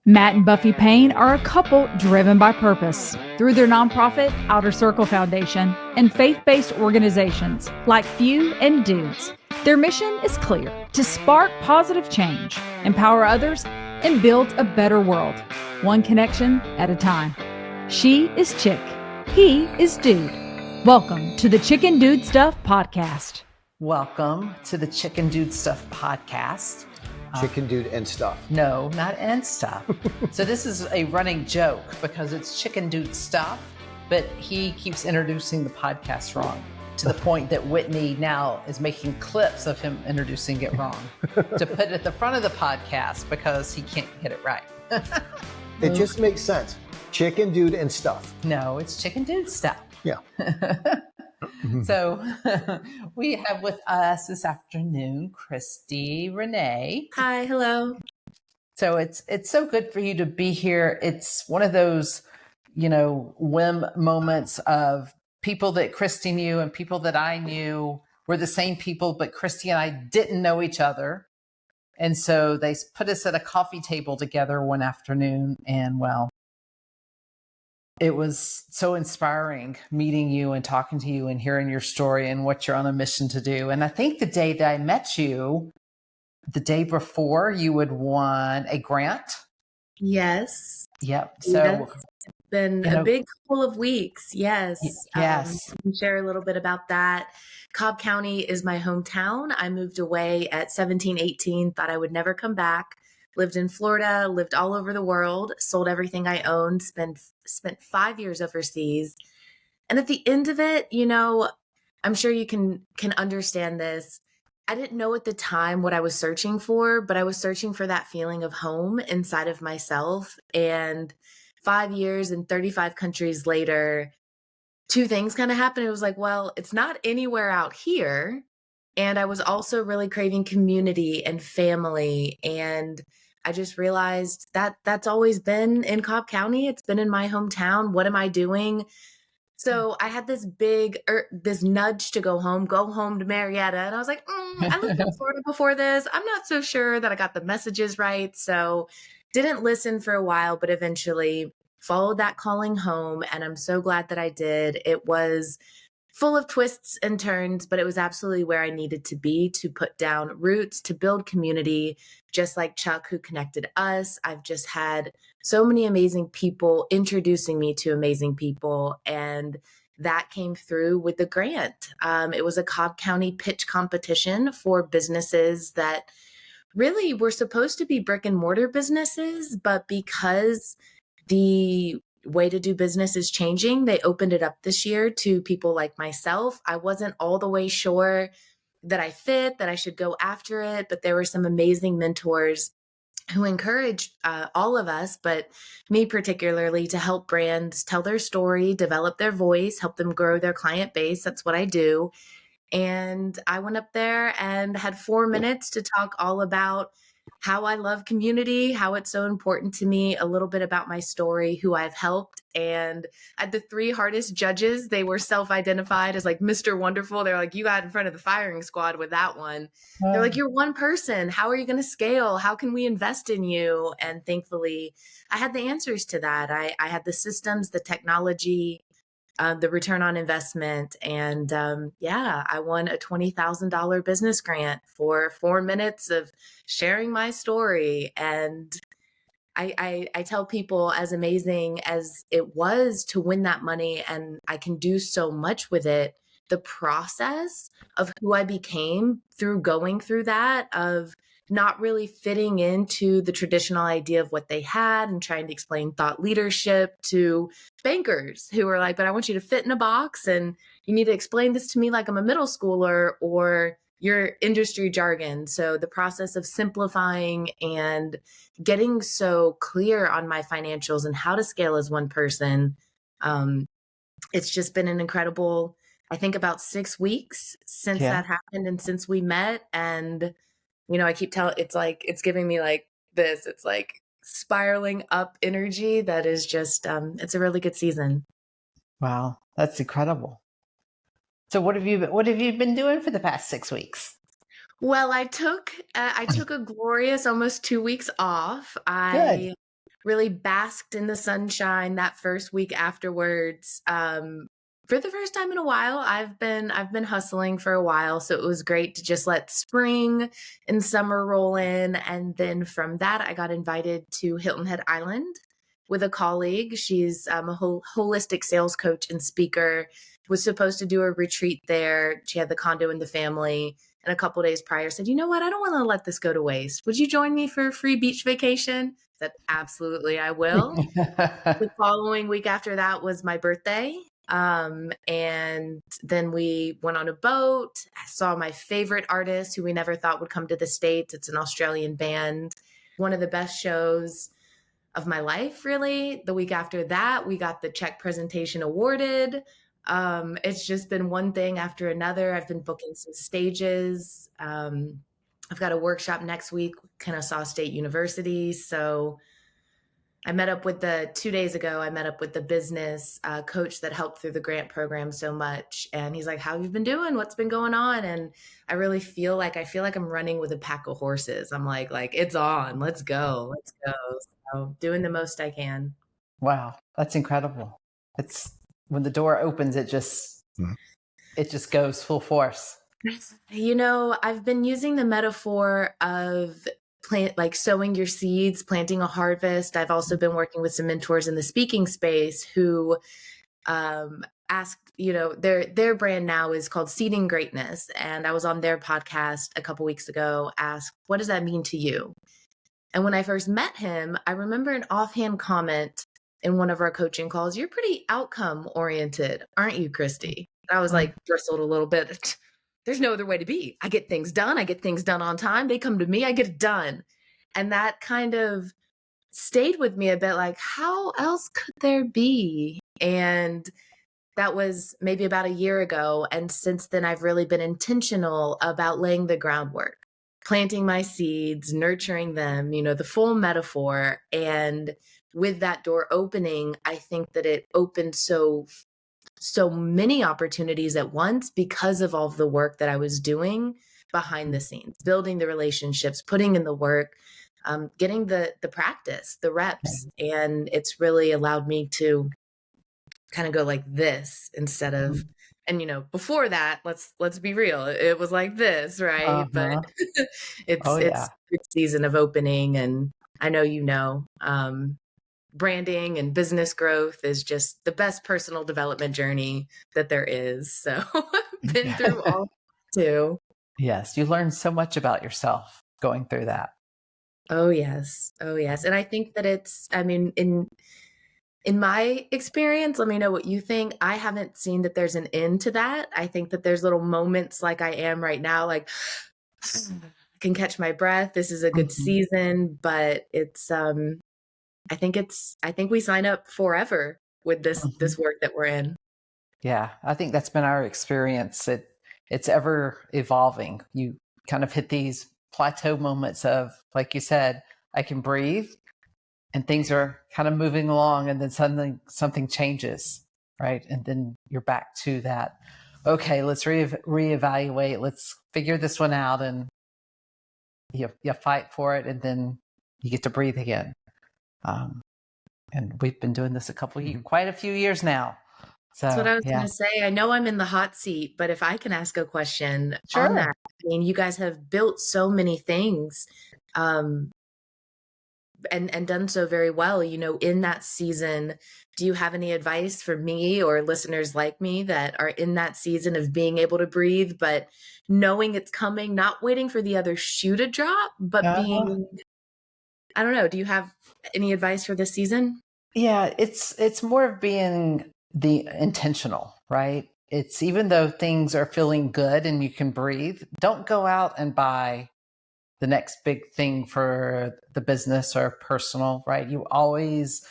Matt and Buffy Payne are a couple driven by purpose. Through their nonprofit, Outer Circle Foundation, and faith-based organizations like Few and Dudes, their mission is clear: to spark positive change, empower others, and build a better world, one connection at a time. She is Chick. He is Dude. Welcome to the Chicken Dude Stuff Podcast. Welcome to the Chicken Dude Stuff Podcast. Chicken Dude and Stuff. No, not and stuff. So this is a running joke because it's Chicken Dude Stuff, but he keeps introducing the podcast wrong to the point that Whitney now is making clips of him introducing it wrong to put at the front of the podcast because he can't get it right. It just makes sense. Chicken Dude and Stuff. No, it's Chicken Dude Stuff. Yeah. So we have with us this afternoon, Christy Renee. Hi, hello. So it's so good for you to be here. It's one of those, whim moments of people that Christy knew and people that I knew were the same people, but Christy and I didn't know each other. And so they put us at a coffee table together one afternoon, and it was so inspiring meeting you and talking to you and hearing your story and what you're on a mission to do. And I think the day that I met you, the day before, you had won a grant. Yes. Yep. So yes. It's been a big couple of weeks. Yes. Yes. I can share a little bit about that. Cobb County is my hometown. I moved away at 17, 18, thought I would never come back. Lived in Florida, lived all over the world, sold everything I owned, spent 5 years overseas. And at the end of it, I'm sure you can understand this. I didn't know at the time what I was searching for, but I was searching for that feeling of home inside of myself. And 5 years and 35 countries later, two things kind of happened. It was like, well, it's not anywhere out here. And I was also really craving community and family. And I just realized that that's always been in Cobb County. It's been in my hometown. What am I doing? So I had this this nudge to go home to Marietta. And I was like, I lived in Florida before this. I'm not so sure that I got the messages right. So didn't listen for a while, but eventually followed that calling home. And I'm so glad that I did. It was full of twists and turns, but it was absolutely where I needed to be to put down roots, to build community, just like Chuck, who connected us. I've just had so many amazing people introducing me to amazing people. And that came through with the grant. It was a Cobb County pitch competition for businesses that really were supposed to be brick and mortar businesses, but because the way to do business is changing, they opened it up this year to people like myself. I wasn't all the way sure that I fit, that I should go after it, but there were some amazing mentors who encouraged all of us, but me particularly, to help brands tell their story, develop their voice, help them grow their client base. That's what I do. And I went up there and had 4 minutes to talk all about how I love community, how it's so important to me, a little bit about my story, who I've helped. And at the 3 hardest judges, they were self-identified as like Mr. Wonderful. They're like, you got in front of the firing squad with that one. They're like, you're one person. How are you going to scale? How can we invest in you? And thankfully, I had the answers to that. I had the systems, the technology, the return on investment. And I won a $20,000 business grant for 4 minutes of sharing my story. And I tell people, as amazing as it was to win that money, and I can do so much with it, the process of who I became through going through that, of not really fitting into the traditional idea of what they had and trying to explain thought leadership to bankers who were like, but I want you to fit in a box and you need to explain this to me like I'm a middle schooler or your industry jargon. So the process of simplifying and getting so clear on my financials and how to scale as one person, it's just been an incredible, I think, about 6 weeks since that happened and since we met. And I keep telling, it's giving me like this, it's like spiraling up energy that is just, it's a really good season. Wow. That's incredible. So what have you been doing for the past 6 weeks? Well, I took a glorious almost 2 weeks off. I really basked in the sunshine that first week afterwards. For the first time in a while, I've been hustling for a while, so it was great to just let spring and summer roll in. And then from that, I got invited to Hilton Head Island with a colleague. She's a holistic sales coach and speaker. Was supposed to do a retreat there. She had the condo in the family, and a couple days prior said, "You know what? I don't want to let this go to waste. Would you join me for a free beach vacation?" I said, "Absolutely, I will." The following week after that was my birthday. And then we went on a boat. I saw my favorite artist who we never thought would come to the States. It's an Australian band. One of the best shows of my life, really. The week after that, we got the check presentation awarded. It's just been one thing after another. I've been booking some stages. I've got a workshop next week, Kennesaw State University. So I met up with 2 days ago, I met up with the business coach that helped through the grant program so much. And he's like, "How have you been doing? What's been going on?" And I really feel like I'm running with a pack of horses. I'm like, it's on, let's go. Let's go. So doing the most I can. Wow, that's incredible. It's when the door opens, it just goes full force. You know, I've been using the metaphor of sowing your seeds, planting a harvest. I've also been working with some mentors in the speaking space who asked, their brand now is called Seeding Greatness. And I was on their podcast a couple weeks ago, asked, "What does that mean to you?" And when I first met him, I remember an offhand comment in one of our coaching calls, "You're pretty outcome oriented, aren't you, Christy?" And I was like, bristled a little bit. There's no other way to be. I get things done. I get things done on time. They come to me. I get it done. And that kind of stayed with me a bit, like, how else could there be? And that was maybe about a year ago. And since then, I've really been intentional about laying the groundwork, planting my seeds, nurturing them, the full metaphor. And with that door opening, I think that it opened so many opportunities at once because of all of the work that I was doing behind the scenes, building the relationships, putting in the work, getting the practice, the reps. And it's really allowed me to kind of go like this instead of, and before that, let's be real, it was like this, right? But it's a good season of opening. And I know, branding and business growth is just the best personal development journey that there is. So I've been through all too. Yes, you learn so much about yourself going through that. Oh yes. And I think that in my experience, let me know what you think. I haven't seen that there's an end to that. I think that there's little moments like I am right now, like I can catch my breath. This is a good season, but it's I think we sign up forever with this work that we're in. Yeah, I think that's been our experience. It's ever evolving. You kind of hit these plateau moments of, like you said, I can breathe and things are kind of moving along, and then suddenly something changes, right? And then you're back to that. Okay, let's reevaluate. Let's figure this one out, and you fight for it, and then you get to breathe again. And we've been doing this quite a few years now. So, that's what I was going to say. I know I'm in the hot seat, but if I can ask a question Sure. on that, I mean, you guys have built so many things, and done so very well, in that season. Do you have any advice for me or listeners like me that are in that season of being able to breathe, but knowing it's coming, not waiting for the other shoe to drop, but I don't know. Do you have any advice for this season? Yeah, it's more of being the intentional, right? It's even though things are feeling good and you can breathe, don't go out and buy the next big thing for the business or personal, right? You always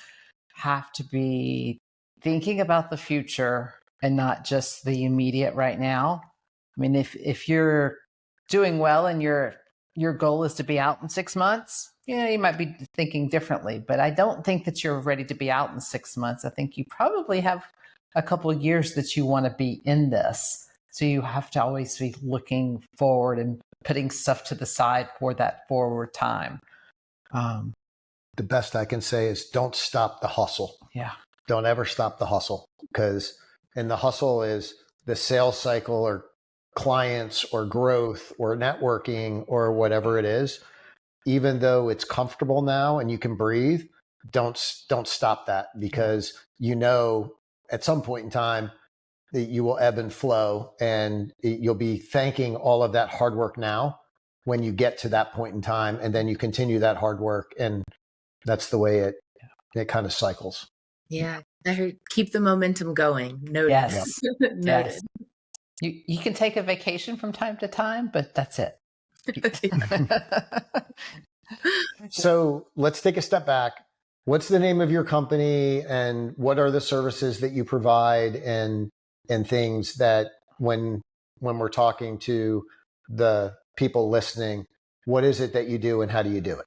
have to be thinking about the future and not just the immediate right now. I mean, if you're doing well and your goal is to be out in 6 months, you might be thinking differently, but I don't think that you're ready to be out in 6 months. I think you probably have a couple of years that you want to be in this. So you have to always be looking forward and putting stuff to the side for that forward time. the best I can say is don't stop the hustle. Yeah. Don't ever stop the hustle, and the hustle is the sales cycle or clients or growth or networking or whatever it is. Even though it's comfortable now and you can breathe, don't stop that, because at some point in time that you will ebb and flow, and you'll be thanking all of that hard work now when you get to that point in time, and then you continue that hard work, and that's the way it kind of cycles. Yeah. I heard keep the momentum going. Noted. Yes. Noted. Yes. You can take a vacation from time to time, but that's it. So let's take a step back. What's the name of your company, and what are the services that you provide, and things that when we're talking to the people listening, what is it that you do and how do you do it?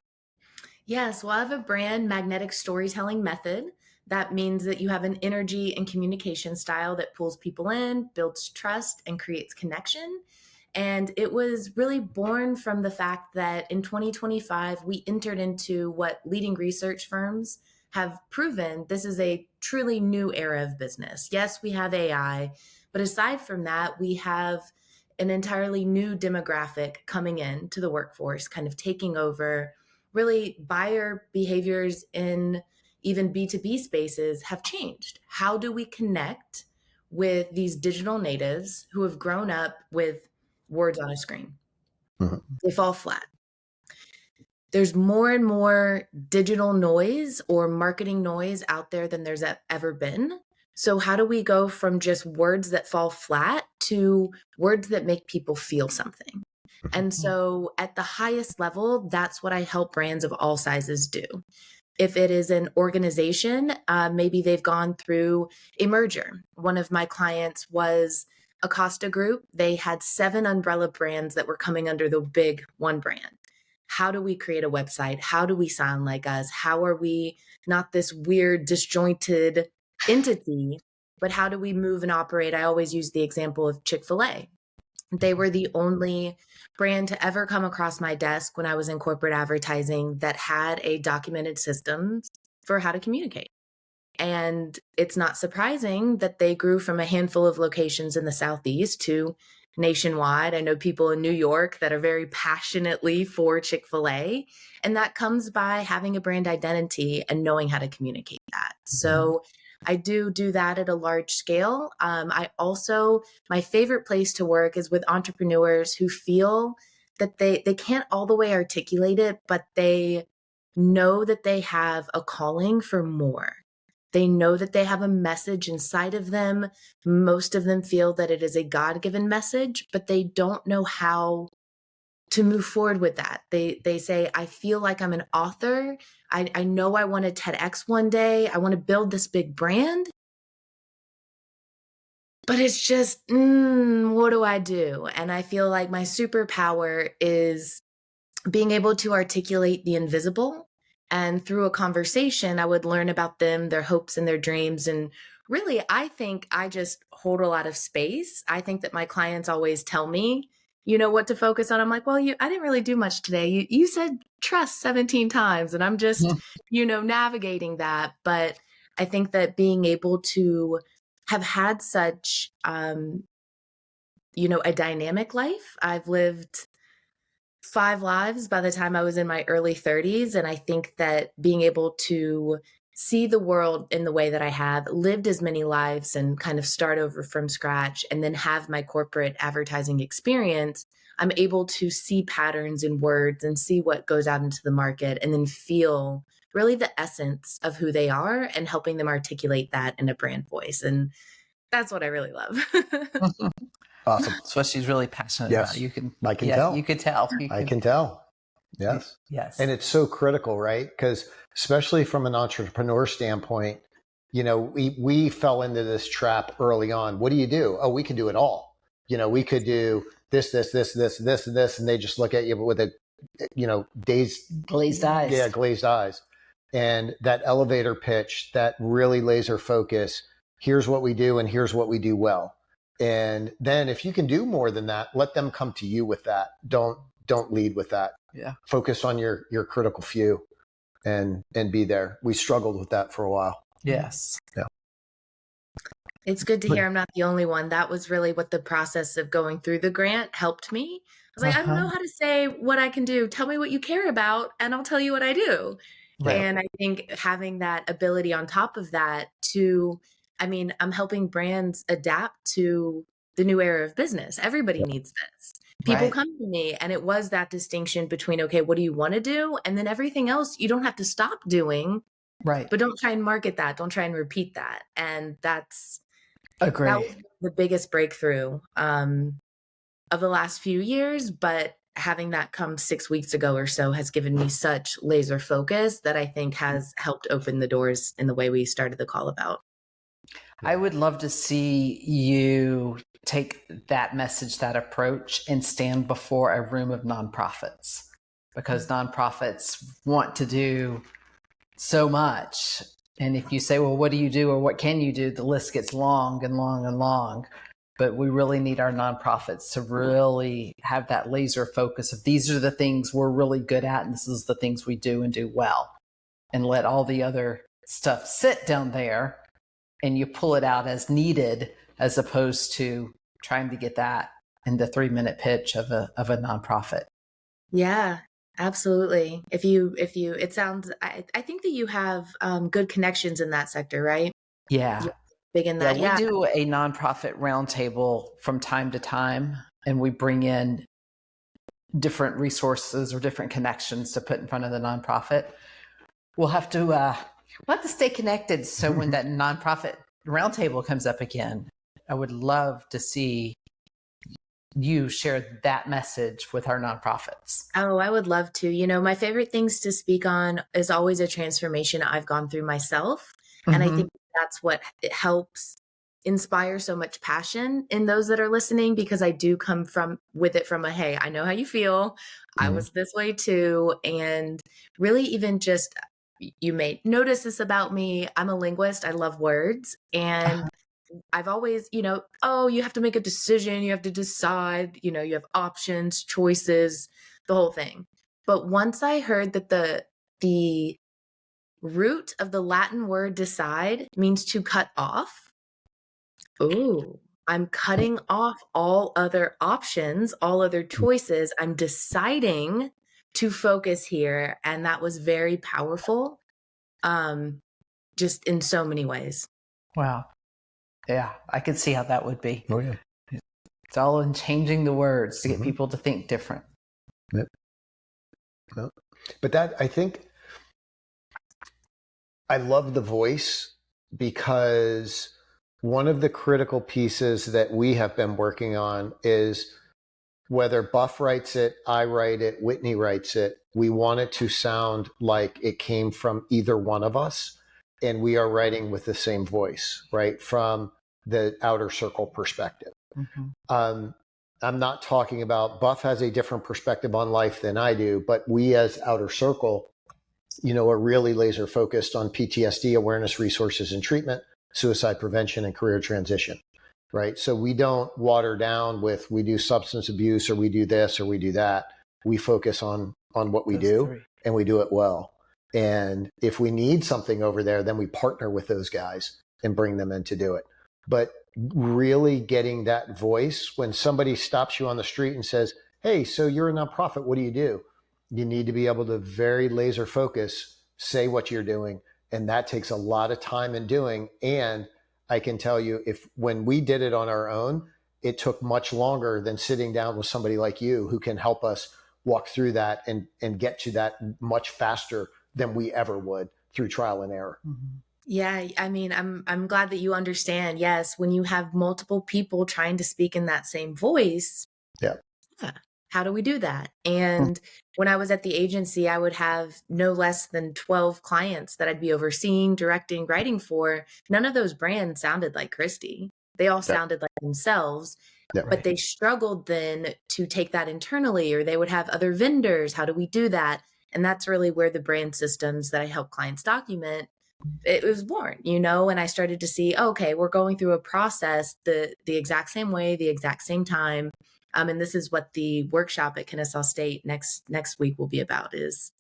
Yes. Well, I have a brand, Magnetic Storytelling Method. That means that you have an energy and communication style that pulls people in, builds trust, and creates connection. And it was really born from the fact that in 2025, we entered into what leading research firms have proven this is a truly new era of business. Yes, we have AI, but aside from that, we have an entirely new demographic coming in to the workforce, kind of taking over. Really, buyer behaviors in even B2B spaces have changed. How do we connect with these digital natives who have grown up with words on a screen? Mhm. They fall flat. There's more and more digital noise or marketing noise out there than there's ever been. So how do we go from just words that fall flat to words that make people feel something? And so at the highest level, that's what I help brands of all sizes do. If it is an organization, maybe they've gone through a merger. One of my clients was Acosta Group. They had 7 umbrella brands that were coming under the big one brand. How do we create a website? How do we sound like us? How are we not this weird, disjointed entity, but how do we move and operate? I always use the example of Chick-fil-A. They were the only brand to ever come across my desk when I was in corporate advertising that had a documented system for how to communicate. And it's not surprising that they grew from a handful of locations in the Southeast to nationwide. I know people in New York that are very passionately for Chick-fil-A, and that comes by having a brand identity and knowing how to communicate that. So I do that at a large scale. My favorite place to work is with entrepreneurs who feel that they can't all the way articulate it, but they know that they have a calling for more. They know that they have a message inside of them. Most of them feel that it is a God-given message, but they don't know how to move forward with that. They say, I feel like I'm an author. I know I want to TEDx one day. I want to build this big brand. But it's just, what do I do? And I feel like my superpower is being able to articulate the invisible. And through a conversation, I would learn about them, their hopes and their dreams. And really, I think I just hold a lot of space. I think that my clients always tell me, what to focus on. I'm like, well, I didn't really do much today. You said trust 17 times, and I'm just, navigating that. But I think that being able to have had such, a dynamic life. I've lived 5 lives by the time I was in my early 30s. And I think that being able to see the world in the way that I have, lived as many lives and kind of start over from scratch, and then have my corporate advertising experience, I'm able to see patterns in words and see what goes out into the market, and then feel really the essence of who they are and helping them articulate that in a brand voice. And that's what I really love. Awesome. That's what she's really passionate Yes. about. I can tell. You could tell. I can tell. Yes. Yes. And it's so critical, right? Because especially from an entrepreneur standpoint, we fell into this trap early on. What do you do? Oh, we can do it all. We could do this, and they just look at you with a, glazed eyes. Yeah, glazed eyes. And that elevator pitch, that really laser focus, here's what we do and here's what we do well. And then if you can do more than that, let them come to you with that. Don't lead with that. Yeah. Focus on your critical few. and be there. We struggled with that for a while. Yes. Yeah. It's good to hear I'm not the only one. That was really what the process of going through the grant helped me. I was like, I don't know how to say what I can do. Tell me what you care about, and I'll tell you what I do. Right. And I think having that ability on top of that I'm helping brands adapt to the new era of business. Everybody needs this. People Right. come to me, and it was that distinction between, okay, what do you want to do? And then everything else you don't have to stop doing, Right. but don't try and market that. Don't try and repeat that. And that Agree. was the biggest breakthrough of the last few years. But having that come 6 weeks ago or so has given me such laser focus that I think has helped open the doors in the way we started the call about. I would love to see you take that message, that approach, and stand before a room of nonprofits, because nonprofits want to do so much. And if you say, well, what do you do or what can you do? The list gets long and long and long. But we really need our nonprofits to really have that laser focus of these are the things we're really good at, and this is the things we do and do well. And let all the other stuff sit down there, and you pull it out as needed, as opposed to trying to get that in the 3-minute pitch of a nonprofit. Yeah, absolutely. It sounds, I think that you have good connections in that sector, right? Yeah. You're big in that. Yeah, we do a nonprofit roundtable from time to time, and we bring in different resources or different connections to put in front of the nonprofit. We'll have to stay connected. So when that nonprofit roundtable comes up again, I would love to see you share that message with our nonprofits. Oh, I would love to. My favorite things to speak on is always a transformation I've gone through myself. And I think that's what it helps inspire so much passion in those that are listening, because I do come from a, hey, I know how you feel. I was this way too. And really even just, you may notice this about me. I'm a linguist. I love words. And I've always, you have to make a decision. You have to decide, you have options, choices, the whole thing. But once I heard that the root of the Latin word decide means to cut off. Ooh, I'm cutting off all other options, all other choices. I'm deciding to focus here. And that was very powerful, just in so many ways. Wow. Yeah, I could see how that would be. Oh, yeah. It's all in changing the words to get people to think different. Yep. Well, but that, I think, I love the voice, because one of the critical pieces that we have been working on is, whether Buff writes it, I write it, Whitney writes it, we want it to sound like it came from either one of us, and we are writing with the same voice, right? From the outer circle perspective. I'm not talking about, Buff has a different perspective on life than I do, but we as outer circle, are really laser focused on PTSD awareness, resources and treatment, suicide prevention, and career transition, right? So we don't water down with, we do substance abuse, or we do this, or we do that. We focus on what we do, and we do it well. And if we need something over there, then we partner with those guys and bring them in to do it. But really getting that voice, when somebody stops you on the street and says, hey, so you're a nonprofit, what do? You need to be able to very laser focus, say what you're doing. And that takes a lot of time in doing. And I can tell you, when we did it on our own, it took much longer than sitting down with somebody like you, who can help us walk through that and get to that much faster than we ever would through trial and error. Yeah, I'm glad that you understand. Yes, when you have multiple people trying to speak in that same voice. Yeah. How do we do that? And when I was at the agency, I would have no less than 12 clients that I'd be overseeing, directing, writing for. None of those brands sounded like Christy. They all sounded like themselves, but they struggled then to take that internally, or they would have other vendors. How do we do that? And that's really where the brand systems that I help clients document, it was born, and I started to see, okay, we're going through a process the exact same way, the exact same time. And this is what the workshop at Kennesaw State next week will be about, is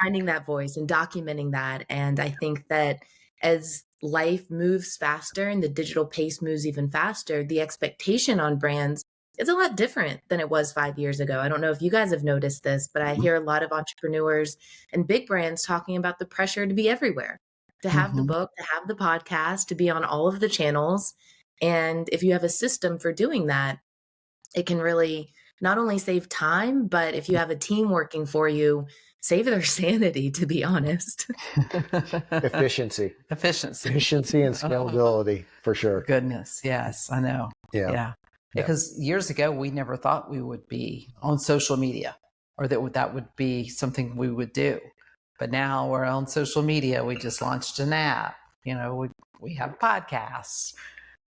finding that voice and documenting that. And I think that as life moves faster and the digital pace moves even faster, the expectation on brands is a lot different than it was 5 years ago. I don't know if you guys have noticed this, but I hear a lot of entrepreneurs and big brands talking about the pressure to be everywhere, to have the book, to have the podcast, to be on all of the channels. And if you have a system for doing that, it can really not only save time, but if you have a team working for you, save their sanity, to be honest. Efficiency and scalability, for sure. Goodness. Yes, I know. Yeah. Because years ago, we never thought we would be on social media or that would be something we would do. But now we're on social media. We just launched an app. We have podcasts.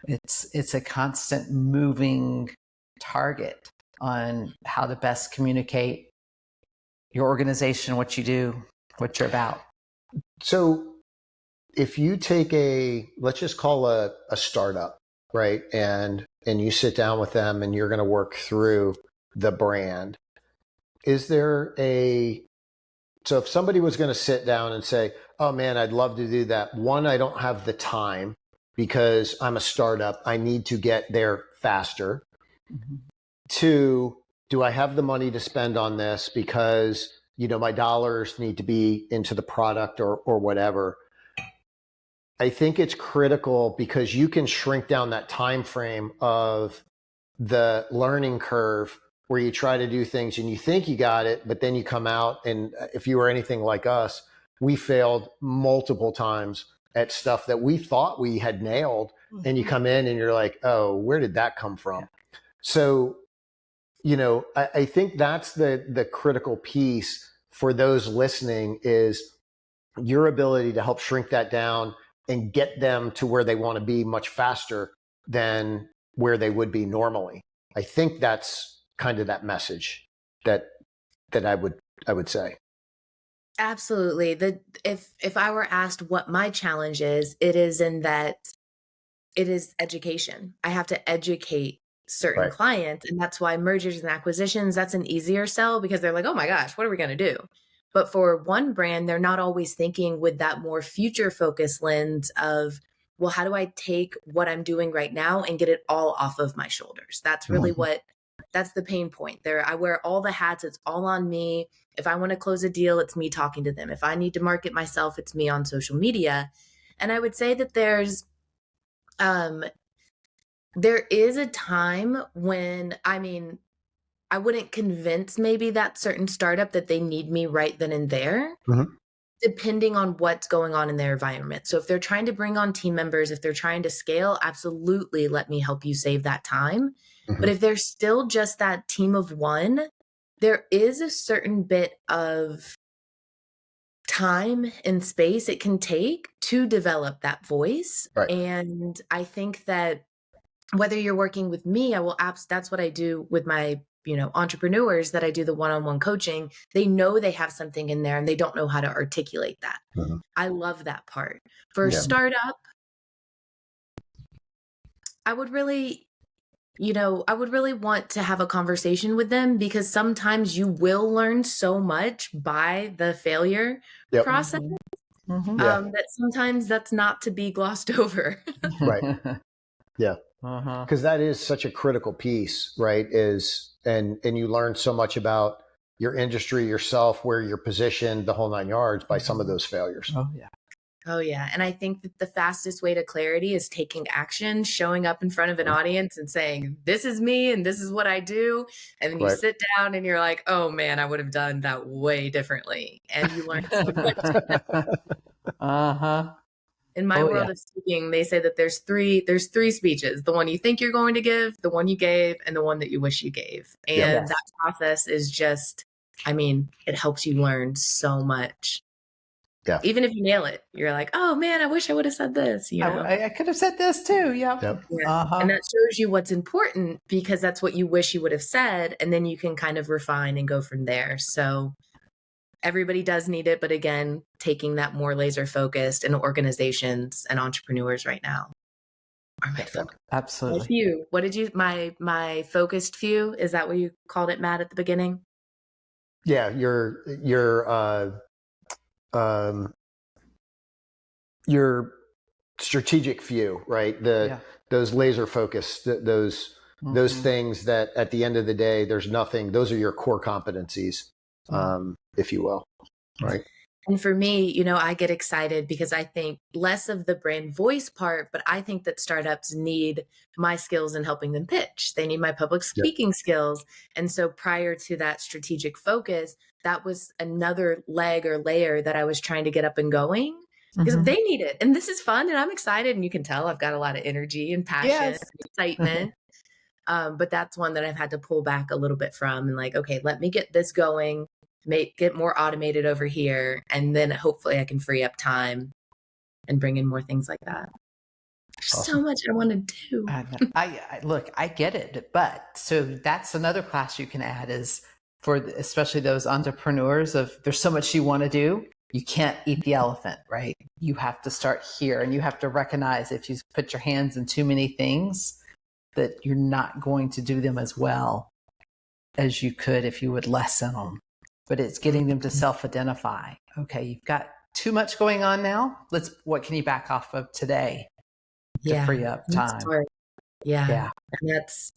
It's a constant moving target on how to best communicate your organization, what you do, what you're about. So if you take let's just call a startup, right? And you sit down with them and you're going to work through the brand. Is there so if somebody was going to sit down and say, oh man, I'd love to do that. One, I don't have the time because I'm a startup. I need to get there faster. Mm-hmm. Two, do I have the money to spend on this because, my dollars need to be into the product or whatever. I think it's critical because you can shrink down that time frame of the learning curve where you try to do things and you think you got it, but then you come out, and if you were anything like us, we failed multiple times at stuff that we thought we had nailed. Mm-hmm. And you come in and you're like, oh, where did that come from? Yeah. So, I think that's the critical piece for those listening is your ability to help shrink that down and get them to where they want to be much faster than where they would be normally. I think that's kind of that message that I would say. Absolutely. If I were asked what my challenge is, it is in that it is education. I have to educate certain clients, and that's why mergers and acquisitions, that's an easier sell because they're like, oh my gosh, what are we going to do? But for one brand, they're not always thinking with that more future focused lens of, well, how do I take what I'm doing right now and get it all off of my shoulders? That's really that's the pain point there. I wear all the hats. It's all on me. If I want to close a deal, it's me talking to them. If I need to market myself, it's me on social media. And I would say that there is a time when, I wouldn't convince maybe that certain startup that they need me right then and there, depending on what's going on in their environment. So if they're trying to bring on team members, if they're trying to scale, absolutely let me help you save that time. But if they're still just that team of one, there is a certain bit of time and space it can take to develop that voice. Right. And I think that whether you're working with me, that's what I do with my entrepreneurs that I do the one-on-one coaching. They know they have something in there and they don't know how to articulate that. I love that part. For a startup, I would really want to have a conversation with them because sometimes you will learn so much by the failure process that sometimes that's not to be glossed over. Right. Yeah. Because that is such a critical piece, right? And you learn so much about your industry, yourself, where you're positioned, the whole 9 yards by some of those failures. Oh yeah. And I think that the fastest way to clarity is taking action, showing up in front of an audience and saying, this is me and this is what I do. And then you sit down and you're like, oh man, I would have done that way differently. And you learn so much. In my world of speaking, they say that there's three speeches: the one you think you're going to give, the one you gave, and the one that you wish you gave. And that process is just, it helps you learn so much. Yeah. Even if you nail it, you're like, oh man, I wish I would have said this. I could have said this too. Yeah. And that shows you what's important because that's what you wish you would have said. And then you can kind of refine and go from there. So everybody does need it. But again, taking that more laser focused in organizations and entrepreneurs right now are my focus. Absolutely. My few. What did you, my focused few? Is that what you called it, Matt, at the beginning? Yeah. Your your strategic view, right? Those laser focus, those things that at the end of the day, there's nothing, those are your core competencies, if you will. Right. And for me, I get excited because I think less of the brand voice part, but I think that startups need my skills in helping them pitch. They need my public speaking skills. And so prior to that strategic focus, that was another leg or layer that I was trying to get up and going because they need it. And this is fun and I'm excited. And you can tell I've got a lot of energy and passion and excitement. But that's one that I've had to pull back a little bit from and like, okay, let me get this going. Get more automated over here, and then hopefully I can free up time and bring in more things like that. There's so much I want to do. I get it, but so that's another class you can add is for especially those entrepreneurs of there's so much you want to do. You can't eat the elephant, right? You have to start here, and you have to recognize if you put your hands in too many things that you're not going to do them as well as you could if you would lessen them. But it's getting them to self-identify. Okay, you've got too much going on now. What can you back off of today to free up time? And that's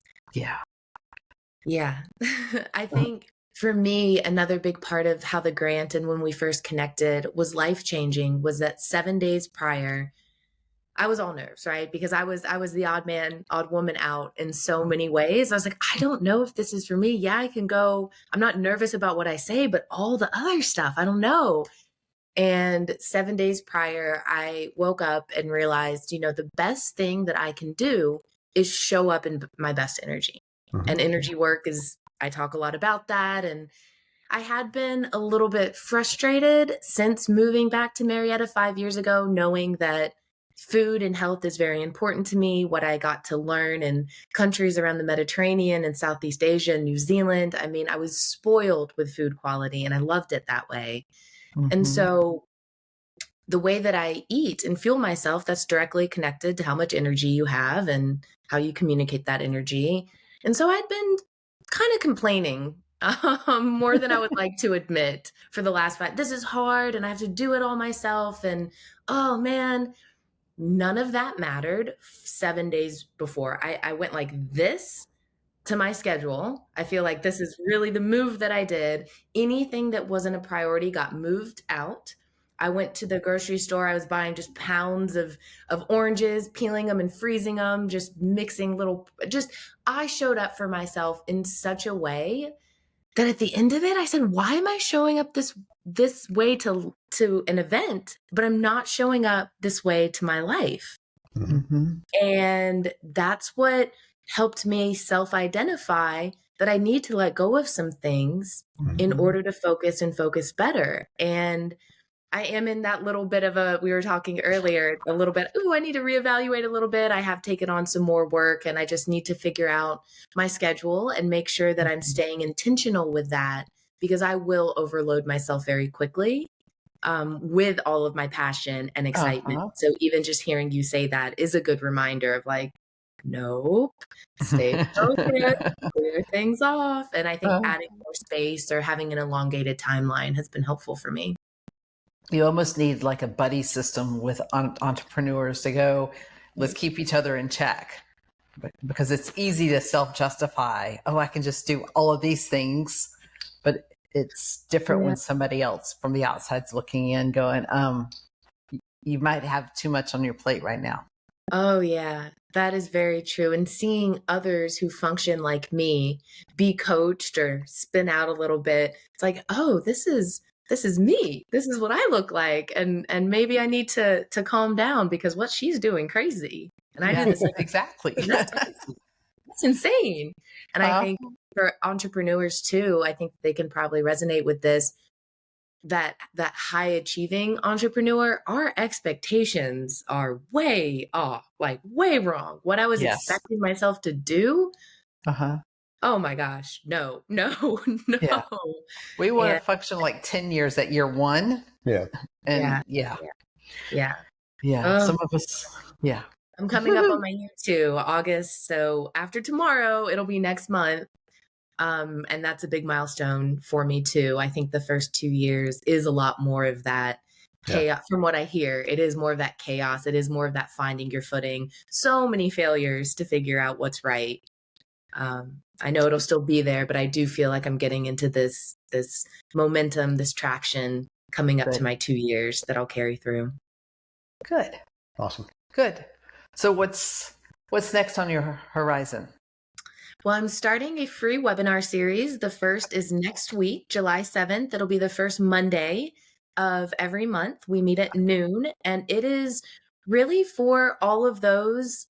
I think for me, another big part of how the grant and when we first connected was life-changing was that 7 days prior, I was all nerves, right? Because I was the odd woman out in so many ways. I was like, I don't know if this is for me. Yeah, I can go. I'm not nervous about what I say, but all the other stuff, I don't know. And 7 days prior, I woke up and realized, the best thing that I can do is show up in my best energy. And energy work I talk a lot about that. And I had been a little bit frustrated since moving back to Marietta 5 years ago, knowing that food and health is very important to me. What I got to learn in countries around the Mediterranean and Southeast Asia and New Zealand. I mean, I was spoiled with food quality and I loved it that way. And so the way that I eat and fuel myself, that's directly connected to how much energy you have and how you communicate that energy. And so I'd been kind of complaining more than I would like to admit for the last 5. This is hard and I have to do it all myself. And oh man, none of that mattered 7 days before. I went like this to my schedule. I feel like this is really the move that I did. Anything that wasn't a priority got moved out. I went to the grocery store. I was buying just pounds of oranges, peeling them and freezing them, just mixing I showed up for myself in such a way that at the end of it, I said, why am I showing up this way to an event, but I'm not showing up this way to my life? And that's what helped me self-identify that I need to let go of some things in order to focus better. And I am in that little bit of we were talking earlier, a little bit, I need to reevaluate a little bit. I have taken on some more work and I just need to figure out my schedule and make sure that I'm staying intentional with that because I will overload myself very quickly with all of my passion and excitement. So even just hearing you say that is a good reminder of like, nope, stay focused, clear things off. And I think adding more space or having an elongated timeline has been helpful for me. You almost need like a buddy system with entrepreneurs to go, let's keep each other in check. Because it's easy to self-justify. Oh, I can just do all of these things. But it's different when somebody else from the outside's looking in going, you might have too much on your plate right now. Oh, yeah, that is very true. And seeing others who function like me be coached or spin out a little bit, it's like, oh, this is me. This is what I look like. And maybe I need to calm down because what she's doing crazy. And I do this. Exactly. That's insane. And I think for entrepreneurs too, I think they can probably resonate with this, that high achieving entrepreneur, our expectations are way off, like way wrong. What I was expecting myself to do. Oh my gosh. No. Yeah. We want to function like 10 years at year one. Yeah. And some of us, I'm coming up on my year 2, August. So after tomorrow, it'll be next month. And that's a big milestone for me too. I think the first 2 years is a lot more of that chaos. From what I hear, it is more of that chaos. It is more of that finding your footing. So many failures to figure out what's right. I know it'll still be there, but I do feel like I'm getting into this momentum, this traction coming up to my 2 years that I'll carry through. Good. Awesome. Good. So what's next on your horizon? Well, I'm starting a free webinar series. The first is next week, July 7th. It'll be the first Monday of every month. We meet at noon, and it is really for all of those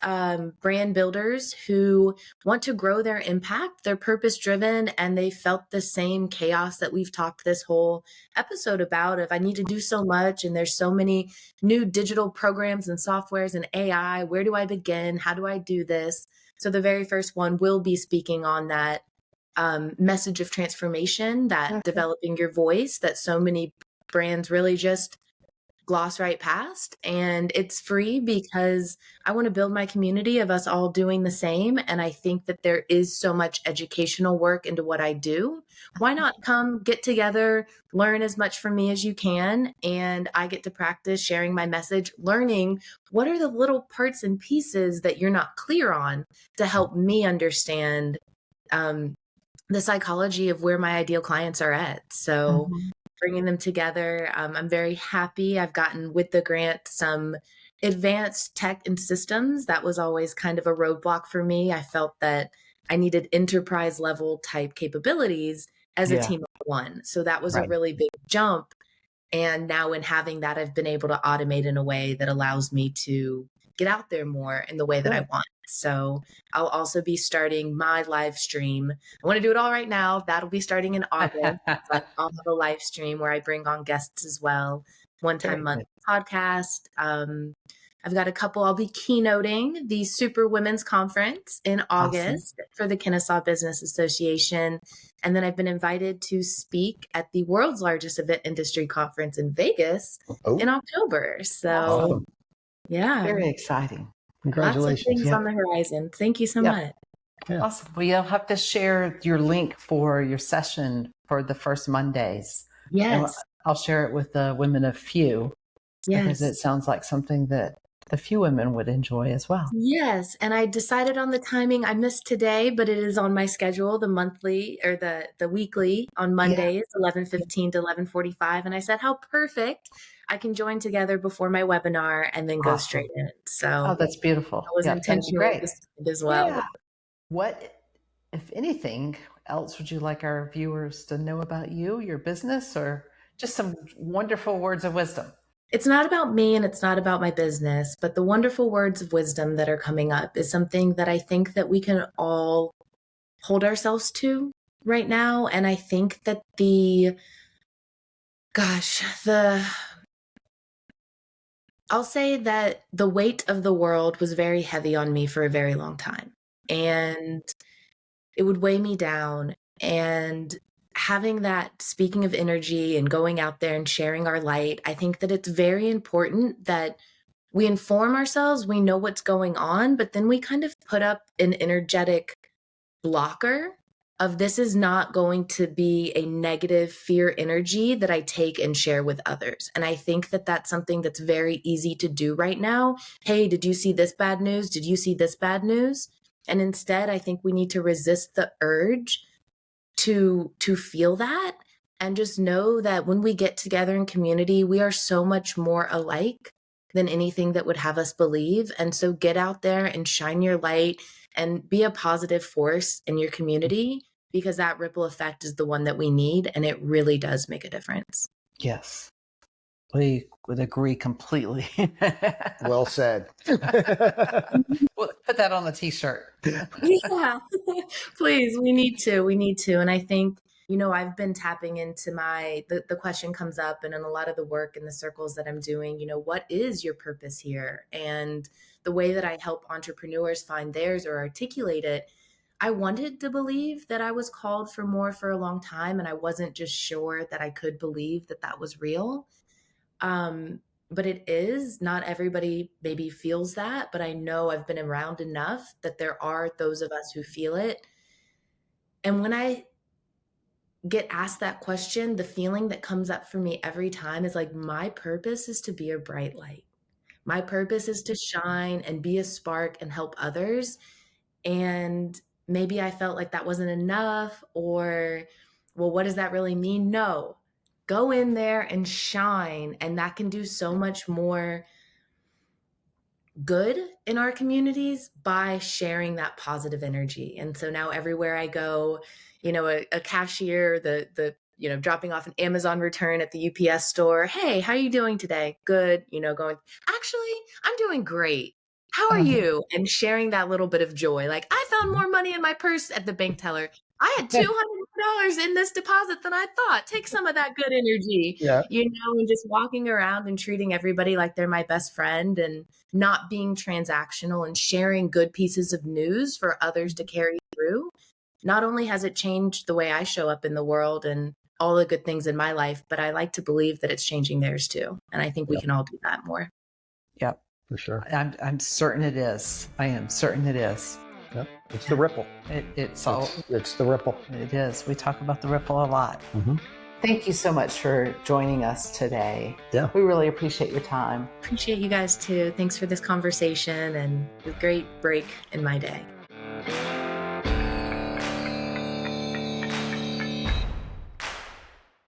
brand builders who want to grow their impact. They're purpose driven, and they felt the same chaos that we've talked this whole episode about of I need to do so much, and there's so many new digital programs and softwares and AI. Where do I begin? How do I do this? So the very first one will be speaking on that message of transformation, that developing your voice that so many brands really just gloss right past. And it's free because I want to build my community of us all doing the same. And I think that there is so much educational work into what I do. Why not come get together, learn as much from me as you can? And I get to practice sharing my message, learning what are the little parts and pieces that you're not clear on to help me understand the psychology of where my ideal clients are at. So bringing them together. I'm very happy. I've gotten with the grant some advanced tech and systems. That was always kind of a roadblock for me. I felt that I needed enterprise level type capabilities as a team of one. So that was a really big jump. And now in having that, I've been able to automate in a way that allows me to get out there more in the way that I want. So I'll also be starting my live stream. I want to do it all right now. That'll be starting in August. But I'll have a live stream where I bring on guests as well. One time a month podcast. I've got a couple. I'll be keynoting the Super Women's Conference in August for the Kennesaw Business Association. And then I've been invited to speak at the world's largest event industry conference in Vegas in October. So yeah. Very exciting. Congratulations. Lots of things on the horizon. Thank you so much. Awesome. Well, you'll have to share your link for your session for the first Mondays. Yes. I'll share it with the Women of Few. Because it sounds like something that the few women would enjoy as well. Yes. And I decided on the timing. I missed today, but it is on my schedule, the monthly or the weekly on Mondays, 11:15 to 11:45. And I said, how perfect. I can join together before my webinar and then go straight in. So that's beautiful. That was intentional as well. Yeah. What, if anything, else would you like our viewers to know about you, your business, or just some wonderful words of wisdom? It's not about me and it's not about my business, but the wonderful words of wisdom that are coming up is something that I think that we can all hold ourselves to right now. And I think that I'll say that the weight of the world was very heavy on me for a very long time, and it would weigh me down. And having that, speaking of energy and going out there and sharing our light, I think that it's very important that we inform ourselves, we know what's going on, but then we kind of put up an energetic blocker of this is not going to be a negative fear energy that I take and share with others. And I think that that's something that's very easy to do right now. Hey, did you see this bad news? Did you see this bad news? And instead, I think we need to resist the urge to feel that and just know that when we get together in community, we are so much more alike than anything that would have us believe. And so get out there and shine your light and be a positive force in your community, because that ripple effect is the one that we need. And it really does make a difference. Yes. We would agree completely. Well said. We'll put that on the t-shirt. Yeah, please. We need to. And I think, I've been tapping into the question comes up, and in a lot of the work in the circles that I'm doing, what is your purpose here? And the way that I help entrepreneurs find theirs or articulate it, I wanted to believe that I was called for more for a long time. And I wasn't just sure that I could believe that that was real. But it is. Not everybody maybe feels that, but I know I've been around enough that there are those of us who feel it. And when I get asked that question, the feeling that comes up for me every time is like, my purpose is to be a bright light. My purpose is to shine and be a spark and help others. And maybe I felt like that wasn't enough, or, well, what does that really mean? No, go in there and shine. And that can do so much more good in our communities by sharing that positive energy. And so now everywhere I go, a cashier, dropping off an Amazon return at the UPS store. Hey, how are you doing today? Good. Going, actually, I'm doing great. How are you? And sharing that little bit of joy. Like, I found more money in my purse at the bank teller. I had $200 in this deposit than I thought. Take some of that good energy, Yeah. and just walking around and treating everybody like they're my best friend, and not being transactional, and sharing good pieces of news for others to carry through. Not only has it changed the way I show up in the world and all the good things in my life, but I like to believe that it's changing theirs too. And I think we can all do that more. Yep. For sure. I'm certain it is. I am certain it is. Yep. It's the ripple. It's the ripple. It is. We talk about the ripple a lot. Mm-hmm. Thank you so much for joining us today. Yeah. We really appreciate your time. Appreciate you guys too. Thanks for this conversation and a great break in my day.